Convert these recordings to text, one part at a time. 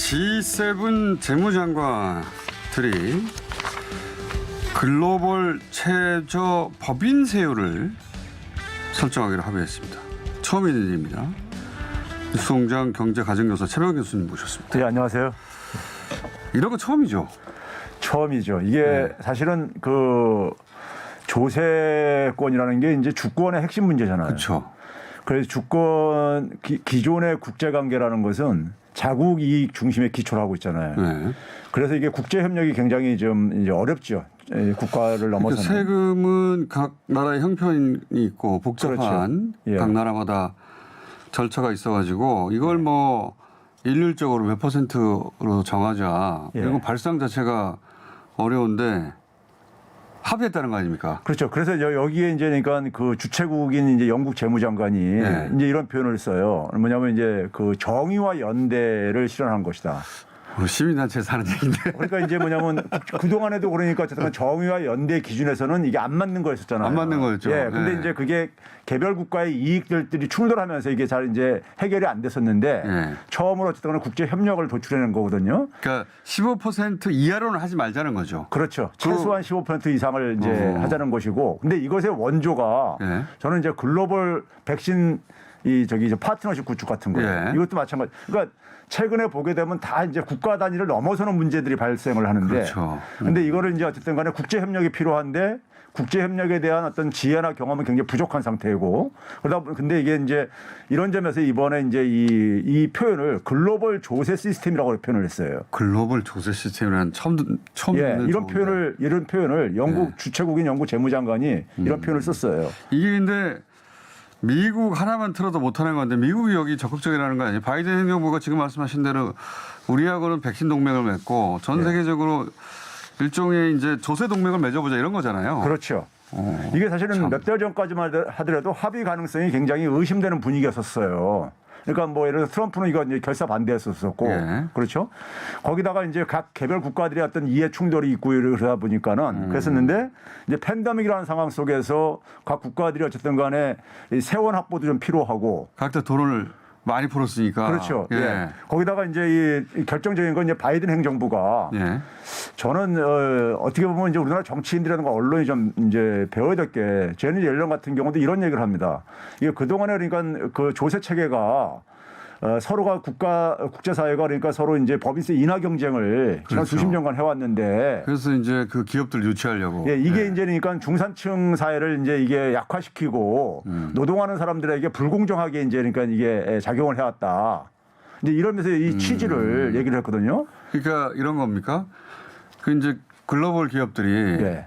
G7 재무장관들이 글로벌 최저 법인 세율을 설정하기로 합의했습니다. 처음 있는 일입니다. 뉴스공장 경제가정교사 최병 교수님 모셨습니다. 네, 안녕하세요. 이런 거 처음이죠? 처음이죠. 이게 사실은 그 조세권이라는 게 이제 주권의 핵심 문제잖아요. 그렇죠. 그래서 주권 기존의 국제관계라는 것은 자국 이익 중심에 기초를 하고 있잖아요. 네. 그래서 이게 국제 협력이 굉장히 좀 이제 어렵죠. 국가를 넘어서는. 그러니까 세금은 각 나라의 형편이 있고 복잡한 그렇죠. 예. 각 나라마다 절차가 있어가지고 이걸 뭐 일률적으로 몇 %로 정하자. 예. 이건 발상 자체가 어려운데 합의했다는 거 아닙니까? 그렇죠. 그래서 여기에 이제 그러니까 그 주최국인 이제 영국 재무장관이 네. 이제 이런 표현을 써요. 뭐냐면 이제 그 정의와 연대를 실현한 것이다. 시민단체에서 하는 얘기인데. 그러니까 이제 뭐냐면 그동안에도 그러니까 어쨌든 정의와 연대 기준에서는 이게 안 맞는 거였었잖아요. 안 맞는 거였죠. 예. 근데 네. 이제 그게 개별 국가의 이익들이 충돌하면서 이게 잘 이제 해결이 안 됐었는데 네. 처음으로 어쨌든 국제 협력을 도출해낸 거거든요. 그러니까 15% 이하로는 하지 말자는 거죠. 그렇죠. 최소한 15% 이상을 이제 하자는 것이고, 근데 이것의 원조가 네. 저는 이제 글로벌 백신 이제 파트너십 구축 같은 거예요. 예. 이것도 마찬가지. 그러니까 최근에 보게 되면 다 이제 국가 단위를 넘어서는 문제들이 발생을 하는데, 그렇죠. 근데 이거를 이제 어쨌든 간에 국제 협력이 필요한데 국제 협력에 대한 어떤 지혜나 경험은 굉장히 부족한 상태이고, 그러다 보니 근데 이게 이제 이런 점에서 이번에 이제 이 표현을 글로벌 조세 시스템이라고 표현을 했어요. 글로벌 조세 시스템이라는 처음 예, 듣는 이런 표현을 영국 주최국인 영국 재무장관이 이런 표현을 썼어요. 이게 근데 미국 하나만 틀어도 못하는 건데 미국이 여기 적극적이라는 거 아니에요? 바이든 행정부가 지금 말씀하신 대로 우리하고는 백신 동맹을 맺고 전 세계적으로 일종의 이제 조세 동맹을 맺어보자 이런 거잖아요. 그렇죠. 이게 사실은 몇 달 전까지만 하더라도 합의 가능성이 굉장히 의심되는 분위기였었어요. 그러니까 뭐 예를 들어 트럼프는 이거 이제 결사 반대했었고, 예. 그렇죠. 거기다가 이제 각 개별 국가들의 어떤 이해 충돌이 있고 이러다 보니까는 그랬었는데 이제 팬데믹이라는 상황 속에서 각 국가들이 어쨌든 간에 이 세원 확보도 좀 필요하고. 각자 돈을 많이 풀었으니까. 그렇죠. 예. 예. 거기다가 이제 이 결정적인 건 이제 바이든 행정부가 예. 저는 어떻게 보면 이제 우리나라 정치인들이라든가 언론이 좀 이제 배워야 될 게 제니 옐런 같은 경우도 이런 얘기를 합니다. 이게 그동안에 그러니까 그 조세 체계가 서로가 국제사회가 그러니까 서로 이제 법인세 인하 경쟁을 지난 그렇죠. 수십 년간 해왔는데 그래서 이제 그 기업들 유치하려고. 예, 이게 이제 그러니까 중산층 사회를 이제 이게 약화시키고 노동하는 사람들에게 불공정하게 이제 그러니까 이게 작용을 해왔다. 이제 이러면서 이 취지를 얘기를 했거든요. 그러니까 이런 겁니까? 그 이제 글로벌 기업들이 예.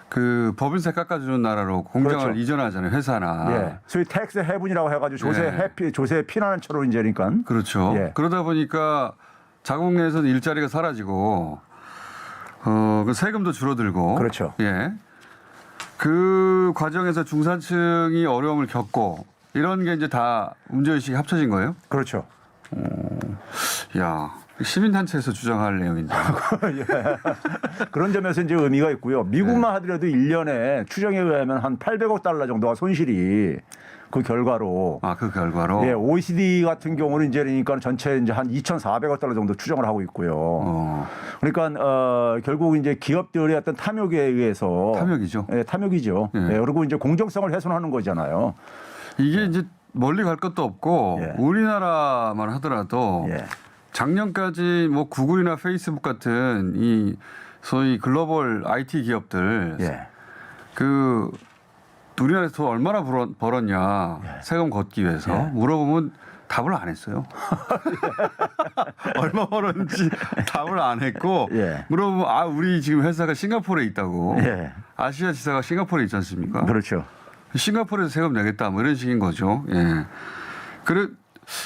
그 법인세 깎아주는 나라로 공장을 그렇죠. 이전하잖아요, 회사나. 예. 소위 텍스 해븐이라고 해가지고 예. 조세 피난한 처로 이제 그러니까. 그렇죠. 예. 그러다 보니까 자국 내에서는 일자리가 사라지고, 그 세금도 줄어들고. 그렇죠. 예. 그 과정에서 중산층이 어려움을 겪고 이런 게 이제 다 문제의식이 합쳐진 거예요? 그렇죠. 야, 시민단체에서 주장할 내용인데. 예. 그런 점에서 이제 의미가 있고요. 미국만 하더라도 1년에 추정에 의하면 한 800억 달러 정도가 손실이 그 결과로. 아, 그 결과로? 예, OECD 같은 경우는 이제 그러니까 전체 이제 한 2,400억 달러 정도 추정을 하고 있고요. 그러니까 결국 이제 기업들의 어떤 탐욕에 의해서. 탐욕이죠. 예, 탐욕이죠. 예. 예, 그리고 이제 공정성을 훼손하는 거잖아요. 이게 이제 멀리 갈 것도 없고 예. 우리나라만 하더라도 예. 작년까지 뭐 구글이나 페이스북 같은 이 소위 글로벌 IT 기업들 예. 그 우리나라에서 돈 얼마나 벌었냐 세금 걷기 위해서 물어보면 답을 안 했어요. 얼마 벌었는지 답을 안 했고 예. 물어보면 아 우리 지금 회사가 싱가포르에 있다고 예. 아시아 지사가 싱가포르에 있지 않습니까? 그렇죠. 싱가포르에서 세금 내겠다 뭐 이런 식인 거죠. 예. 그래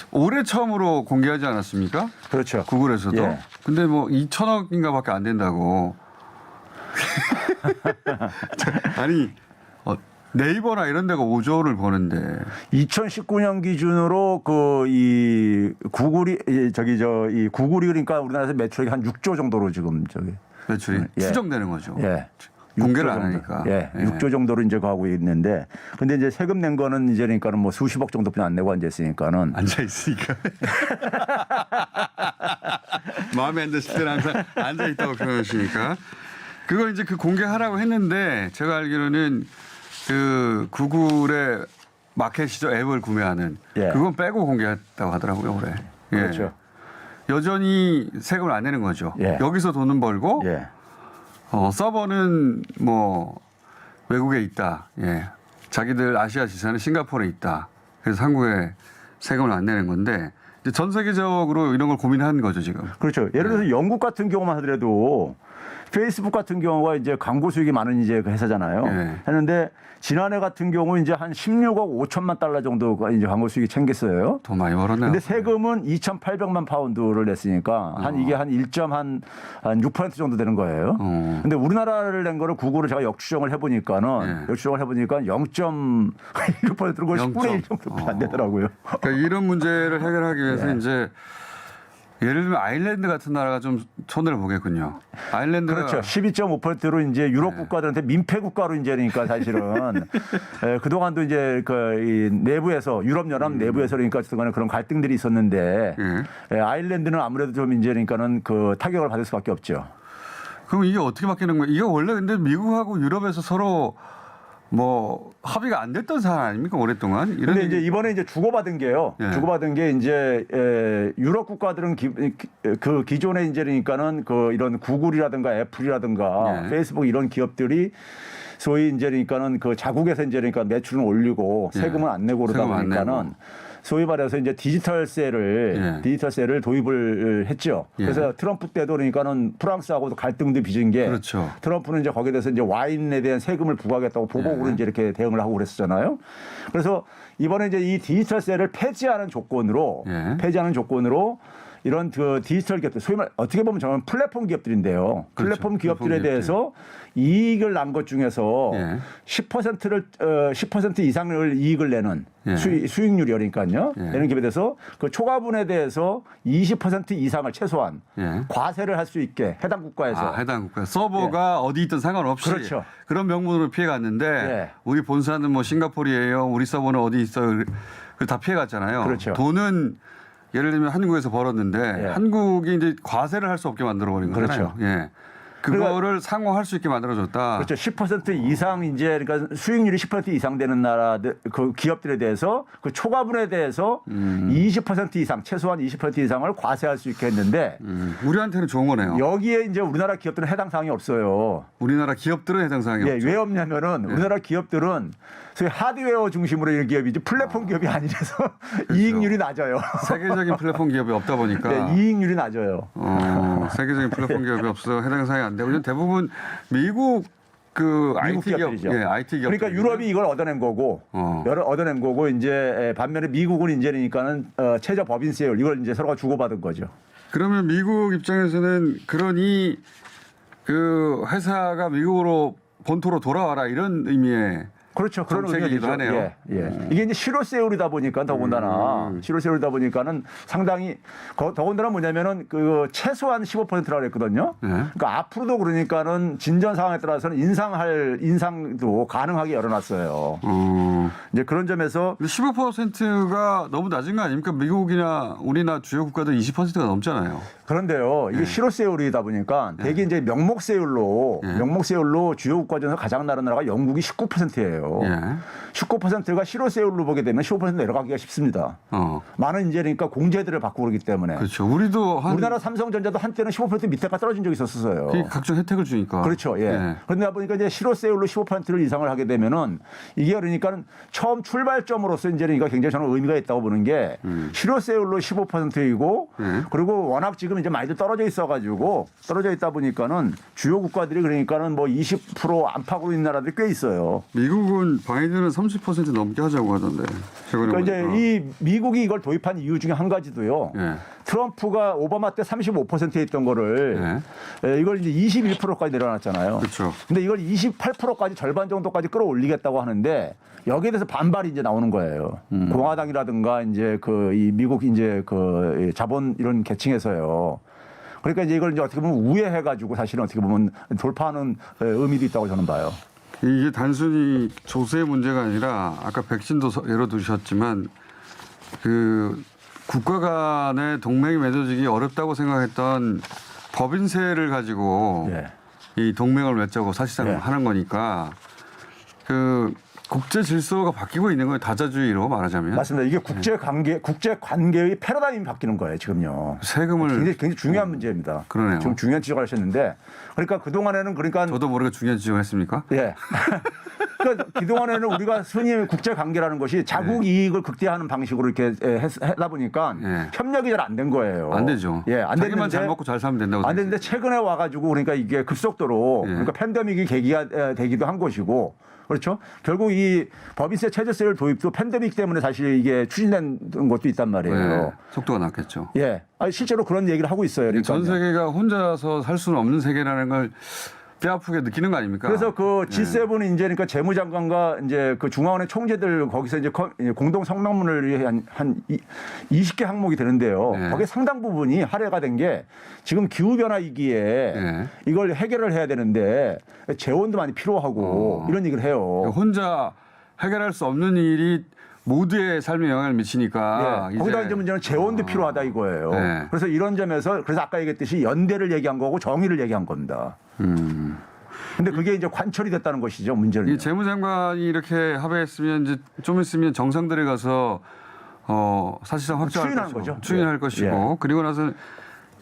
올해 처음으로 공개하지 않았습니까? 그렇죠. 구글에서도. 예. 근데 뭐 2천억인가밖에 안 된다고. 아니 네이버나 이런 데가 5조를 버는데 2019년 기준으로 그 이 구글이 이 구글이 그러니까 우리나라에서 매출액이 한 6조 정도로 지금 매출이 예. 추정되는 거죠. 예. 공개를 6조 안 정도. 하니까. 예, 예. 6조 정도로 이제 가고 있는데, 근데 이제 세금 낸 거는 이제 그러니까는 뭐 수십억 정도뿐이 안 내고 앉아 있으니까는 앉아 있으니까 마음에 안 드실 때는 항상 앉아 있다고 표현하시니까 그걸 이제 그 공개하라고 했는데 제가 알기로는 그 구글의 마켓이죠 앱을 구매하는 예. 그건 빼고 공개했다고 하더라고요 올해. 예. 그렇죠. 여전히 세금을 안 내는 거죠. 예. 여기서 돈은 벌고 예. 서버는 뭐 외국에 있다. 예. 자기들 아시아 지사는 싱가포르에 있다. 그래서 한국에 세금을 안 내는 건데 이제 전 세계적으로 이런 걸 고민하는 거죠 지금. 그렇죠. 예를 들어서 영국 같은 경우만 하더라도 페이스북 같은 경우가 이제 광고 수익이 많은 이제 그 회사잖아요. 예. 했는데 지난해 같은 경우 이제 한 16억 5천만 달러 정도가 이제 광고 수익이 챙겼어요. 더 많이 벌었네요. 근데 세금은 2,800만 파운드를 냈으니까 한 이게 한 1.6% 정도 되는 거예요. 근데 우리나라를 낸 거를 구글을 제가 역추정을 해보니까는 예. 역추정을 해보니까 0.1%로 10분의 1 정도밖에 안 되더라고요. 그러니까 이런 문제를 해결하기 위해서 예. 이제 예를 들면 아일랜드 같은 나라가 좀 손을 보겠군요. 아일랜드가 그렇죠. 12.5%로 이제 유럽 국가들한테 민폐 국가로 이제 그러니까 사실은 그동안도 이제 그 이 내부에서 유럽 연합 내부에서 그러니까 그동안에 그런 갈등들이 있었는데 아일랜드는 아무래도 좀 이제 그러니까는 그 타격을 받을 수밖에 없죠. 그럼 이게 어떻게 바뀌는 거예요? 이게 원래 근데 미국하고 유럽에서 서로 뭐 합의가 안 됐던 사안 아닙니까 오랫동안? 이런 근데 이제 이번에 이제 주고받은 게요. 예. 주고받은 게 이제 유럽 국가들은 그 기존에 이제 그러니까는 그 이런 구글이라든가 애플이라든가 예. 페이스북 이런 기업들이 소위 이제 그러니까는 그 자국에서 이제 그러니까 매출은 올리고 예. 세금은 안 내고 그러다 세금 안 보니까는 내고. 소위 말해서 이제 디지털세를 도입을 했죠. 예. 그래서 트럼프 때도 그러니까는 프랑스하고도 갈등도 빚은 게 그렇죠. 트럼프는 이제 거기에 대해서 이제 와인에 대한 세금을 부과하겠다고 보복으로 예. 이제 이렇게 대응을 하고 그랬었잖아요. 그래서 이번에 이제 이 디지털세를 폐지하는 조건으로 예. 이런 그 디지털 기업들, 소위 말 어떻게 보면 저는 플랫폼 기업들인데요. 그렇죠. 플랫폼 기업들에 플랫폼 대해서 이익을 난 것 중에서 예. 10% 이상을 이익을 내는 예. 수익률이 그러니까요. 예. 내는 기업에 대해서 그 초과분에 대해서 20% 이상을 최소한 예. 과세를 할 수 있게 해당 국가에서 해당 국가 서버가 어디 있든 상관없이 그렇죠. 그런 명분으로 피해갔는데 예. 우리 본사는 뭐 싱가포르예요. 우리 서버는 어디 있어요. 다 피해갔잖아요. 그렇죠. 돈은 예를 들면 한국에서 벌었는데 예. 한국이 이제 과세를 할 수 없게 만들어버린 거잖아요. 그렇죠. 예. 그거를 상호할 수 있게 만들어줬다. 그렇죠. 10% 이상 이제 그러니까 수익률이 10% 이상 되는 나라들 그 기업들에 대해서 그 초과분에 대해서 20% 이상 최소한 20% 이상을 과세할 수 있게 했는데 우리한테는 좋은 거네요. 여기에 이제 우리나라 기업들은 해당 사항이 없어요. 우리나라 기업들은 해당 사항이 예, 없죠. 왜 없냐면은 우리나라 기업들은 소위 하드웨어 중심으로 이런 기업이지 플랫폼 기업이 아니라서 이익률이 낮아요. 세계적인 플랫폼 기업이 없다 보니까 네, 이익률이 낮아요. 세계적인 플랫폼 기업이 없어 해당 사항이 안 되고 이건 대부분 미국 그 미국 IT 기업, 기업들이죠. 예, IT 기업. 그러니까 유럽이 이걸 얻어낸 거고, 얻어낸 거고 이제 반면에 미국은 이제 그러니까는 최저 법인세율 이걸 이제 서로가 주고받은 거죠. 그러면 미국 입장에서는 그러니 그 회사가 미국으로 본토로 돌아와라 이런 의미의 그렇죠. 그런 정책이기도 의미가 하네요. 예. 이게 이제 실효세율이다 보니까 더군다나 실효세율이다 보니까는 상당히 더군다나 뭐냐면은 그 최소한 15%라고 그랬거든요. 그러니까 앞으로도 그러니까는 진전 상황에 따라서는 인상도 가능하게 열어놨어요. 이제 그런 점에서 15%가 너무 낮은 거 아닙니까? 미국이나 우리나 주요 국가들 20%가 넘잖아요. 그런데요, 이게 실효세율이다 보니까 대개 이제 명목세율로 주요 국가 중에서 가장 낮은 나라가 영국이 19%예요. 19%가 실효세율로 보게 되면 15% 내려가기가 쉽습니다. 많은 이제 그러니까 공제들을 받고 그러기 때문에. 그렇죠. 우리나라 삼성전자도 한때는 15% 밑에가 떨어진 적이 있었어요. 각종 혜택을 주니까. 그렇죠. 예. 그러다 보니까 이제 실효세율로 15%를 이상을 하게 되면은 이게 그러니까 처음 출발점으로서 이제 그러니까 굉장히 저는 의미가 있다고 보는 게 실효세율로 15%이고 그리고 워낙 지금 이제 많이들 떨어져 있다 보니까는 주요 국가들이 그러니까는 뭐 20% 안팎으로 있는 나라들이 꽤 있어요. 미국은 바이든은 30% 넘게 하자고 하던데. 그러니까 이제 이 미국이 이걸 도입한 이유 중에 한 가지도요. 트럼프가 오바마 때 35%에 있던 거를 이걸 이제 21%까지 내려놨잖아요. 그렇죠. 근데 이걸 28%까지 절반 정도까지 끌어올리겠다고 하는데 여기에 대해서 반발이 이제 나오는 거예요. 공화당이라든가 이제 그 이 미국 이제 그 자본 이런 계층에서요. 그러니까 이제 이걸 이제 어떻게 보면 우회해가지고 사실은 어떻게 보면 돌파하는 의미도 있다고 저는 봐요. 이게 단순히 조세의 문제가 아니라 아까 백신도 예로 두셨지만 그 국가 간의 동맹이 맺어지기 어렵다고 생각했던 법인세를 가지고 예. 이 동맹을 맺자고 사실상 예. 하는 거니까 그 국제 질서가 바뀌고 있는 거예요. 다자주의로 말하자면. 맞습니다. 이게 국제 관계의 패러다임이 바뀌는 거예요, 지금요. 세금을 굉장히 중요한 문제입니다. 그러네요. 지금 중요한 지적을 하셨는데, 그러니까 그 동안에는 그러니까 저도 모르게 중요한 지적을 했습니까? 예. 그러니까 그동안에는 우리가 흔히 국제 관계라는 것이 자국 이익을 극대화하는 방식으로 이렇게 하다 보니까 예. 협력이 잘 안 된 거예요. 안 되죠. 예, 안 자기만 됐는데 잘 먹고 잘 살면 된다고. 안 됐는데 최근에 와가지고 그러니까 이게 급속도로 예. 그러니까 팬데믹이 계기가 되기도 한 것이고 그렇죠. 결국 이 법인세 최저세율 도입도 팬데믹 때문에 사실 이게 추진된 것도 있단 말이에요. 네, 속도가 낮겠죠. 예, 아니, 실제로 그런 얘기를 하고 있어요. 그러니까 전 세계가 혼자서 살 수는 없는 세계라는 걸 뼈아프게 느끼는 거 아닙니까? 그래서 그 G7이 이제 그러니까 재무장관과 이제 그 중앙은행 총재들 거기서 이제 공동 성명문을 한 20개 항목이 되는데요. 네. 거기에 상당 부분이 할애가 된 게 지금 기후 변화 위기에 네. 이걸 해결을 해야 되는데 재원도 많이 필요하고 이런 얘기를 해요. 혼자 해결할 수 없는 일이 모두의 삶에 영향을 미치니까. 예. 거기다 이제 문제는 재원도 필요하다 이거예요. 네. 그래서 이런 점에서 그래서 아까 얘기했듯이 연대를 얘기한 거고 정의를 얘기한 겁니다. 근데 그게 이제 관철이 됐다는 것이죠, 문제는. 이 재무장관이 이렇게 합의했으면 이제 좀 있으면 정상들에 가서 사실상 확정할 추인하는 것이고, 거죠. 추인할 예. 것이고 그리고 나서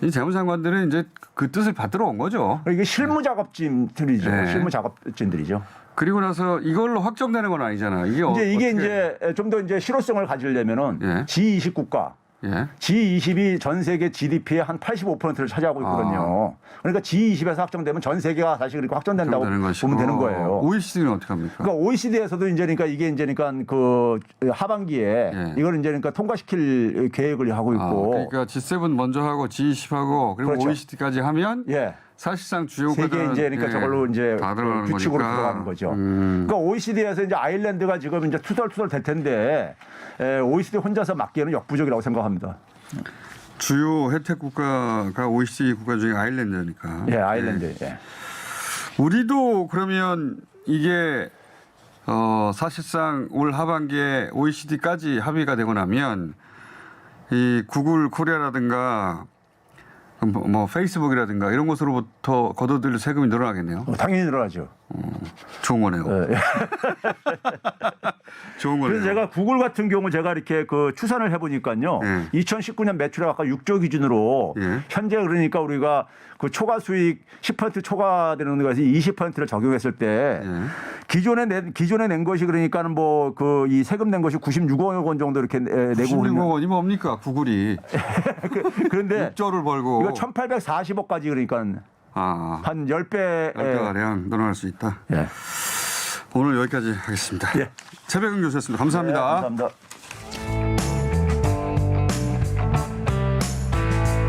이 재무장관들은 이제 그 뜻을 받들어 온 거죠. 이게 실무 작업진들이죠. 네. 실무 작업진들이죠. 그리고 나서 이걸로 확정되는 건 아니잖아. 이게 이게 어떻게- 이제 좀 더 이제 실효성을 가지려면은 예. G20 국가, 예. G20이 전 세계 GDP의 한 85%를 차지하고 있거든요. 그러니까 G20에서 확정되면 전 세계가 사실 그렇게 확정된다고 되는 것이고. 보면 되는 거예요. OECD는 어떻게 합니까? 그러니까 OECD에서도 이제 그러니까 이게 이제 그러니까 그 하반기에 예. 이걸 이제 그러니까 통과시킬 계획을 하고 있고. 그러니까 G7 먼저 하고 G20 하고 그리고 그렇죠. OECD까지 하면 예. 사실상 주요 세계 국가들은 이제 그러니까 저걸로 이제 다 들어가는 규칙으로 거니까. 들어가는 거죠. 그러니까 OECD에서 이제 아일랜드가 지금 이제 투덜투덜 될 텐데 OECD 혼자서 막기에는 역부족이라고 생각합니다. 주요 혜택 국가가 OECD 국가 중에 아일랜드니까. 예, 아일랜드. 예. 우리도 그러면 이게 사실상 올 하반기에 OECD까지 합의가 되고 나면 이 구글 코리아라든가 뭐 페이스북이라든가 이런 곳으로부터 걷어들일 세금이 늘어나겠네요. 당연히 늘어나죠. 좋은 거네요. 예. 좋은 거네요. 그래서 제가 구글 같은 경우 제가 이렇게 그 추산을 해보니까요. 예. 2019년 매출액 아까 6조 기준으로 예. 현재 그러니까 우리가 그 초과 수익 10% 초과되는 것에 20%를 적용했을 때 기존에 낸 것이 그러니까는 뭐 그 이 세금 낸 것이 96억 원 정도 이렇게 내고 96억 원이 뭡니까 구글이 그런데 6조를 벌고 이거 1840억까지 그러니까 한 10배 10배가량 늘어날 수 있다. 예. 오늘 여기까지 하겠습니다. 예. 최백은 교수였습니다. 감사합니다. 네, 감사합니다.